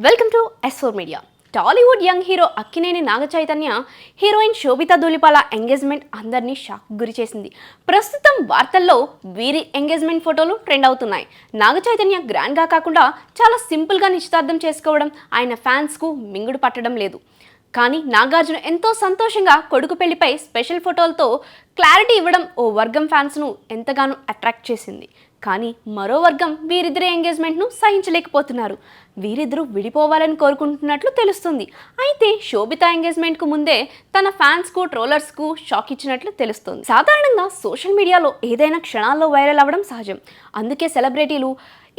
Welcome to S4 media. Tollywood young hero Akkineni Naga Chaitanya heroine Sobhita Dhulipala engagement అందరినీ shock గురి చేసింది. ప్రస్తుతం వార్తల్లో వీరి ఎంగేజ్మెంట్ ఫోటోలు ట్రెండ్ అవుతున్నాయి. నాగచైతన్య గ్రాండ్గా కాకుండా చాలా సింపుల్గా నిశ్చితార్థం చేసుకోవడం ఆయన ఫ్యాన్స్కు మింగుడు పట్టడం లేదు. కానీ నాగార్జున ఎంతో సంతోషంగా కొడుకు పెళ్లిపై స్పెషల్ ఫోటోలతో క్లారిటీ ఇవ్వడం ఓ వర్గం ఫ్యాన్స్ను ఎంతగానో అట్రాక్ట్ చేసింది. కానీ మరో వర్గం వీరిద్దరి ఎంగేజ్మెంట్ను సహించలేకపోతున్నారు. వీరిద్దరూ విడిపోవాలని కోరుకుంటున్నట్లు తెలుస్తుంది. అయితే శోభిత ఎంగేజ్మెంట్కు ముందే తన ఫ్యాన్స్కు ట్రోలర్స్కు షాక్ ఇచ్చినట్లు తెలుస్తుంది. సాధారణంగా సోషల్ మీడియాలో ఏదైనా క్షణాల్లో వైరల్ అవ్వడం సహజం. అందుకే సెలబ్రిటీలు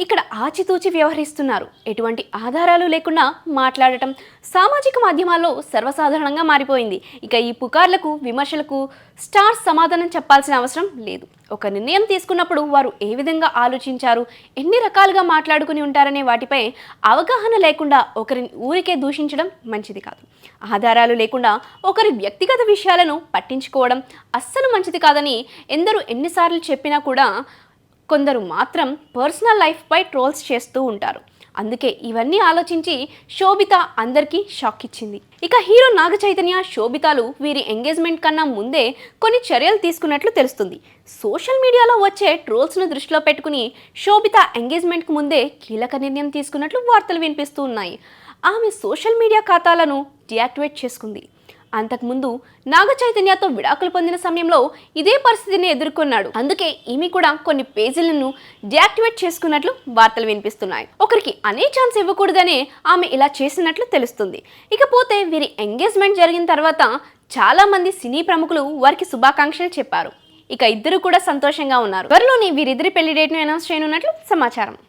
ఇక్కడ ఆచితూచి వ్యవహరిస్తున్నారు. ఎటువంటి ఆధారాలు లేకుండా మాట్లాడటం సామాజిక మాధ్యమాల్లో సర్వసాధారణంగా మారిపోయింది. ఇక ఈ పుకార్లకు విమర్శలకు స్టార్స్ సమాధానం చెప్పాల్సిన అవసరం లేదు. ఒక నిర్ణయం తీసుకున్నప్పుడు వారు ఏ విధంగా ఆలోచించారు, ఎన్ని రకాలుగా మాట్లాడుకుని ఉంటారనే వాటిపై అవగాహన లేకుండా ఒకరిని ఊరికే దూషించడం మంచిది కాదు. ఆధారాలు లేకుండా ఒకరి వ్యక్తిగత విషయాలను పట్టించుకోవడం అస్సలు మంచిది కాదని ఎందరూ ఎన్నిసార్లు చెప్పినా కూడా కొందరు మాత్రం పర్సనల్ లైఫ్పై ట్రోల్స్ చేస్తూ ఉంటారు. అందుకే ఇవన్నీ ఆలోచించి శోభిత అందరికీ షాక్ ఇచ్చింది. ఇక హీరో నాగచైతన్య శోభితాలు వీరి ఎంగేజ్మెంట్ కన్నా ముందే కొన్ని చర్యలు తీసుకున్నట్లు తెలుస్తుంది. సోషల్ మీడియాలో వచ్చే ట్రోల్స్ను దృష్టిలో పెట్టుకుని శోభిత ఎంగేజ్మెంట్కు ముందే కీలక నిర్ణయం తీసుకున్నట్లు వార్తలు వినిపిస్తూ ఉన్నాయి. ఆమె సోషల్ మీడియా ఖాతాలను డియాక్టివేట్ చేసుకుంది. అంతకుముందు నాగచైతన్యతో విడాకులు పొందిన సమయంలో ఇదే పరిస్థితిని ఎదుర్కొన్నాడు. అందుకే ఈమె కూడా కొన్ని పేజీలను డియాక్టివేట్ చేసుకున్నట్లు వార్తలు వినిపిస్తున్నాయి. ఒకరికి అనే ఛాన్స్ ఇవ్వకూడదనే ఆమె ఇలా చేసినట్లు తెలుస్తుంది. ఇకపోతే వీరి ఎంగేజ్మెంట్ జరిగిన తర్వాత చాలా మంది సినీ ప్రముఖులు వారికి శుభాకాంక్షలు చెప్పారు. ఇక ఇద్దరు కూడా సంతోషంగా ఉన్నారు. త్వరలోనే వీరిద్దరి పెళ్లి డేట్ను అనౌన్స్ చేయనున్నట్లు సమాచారం.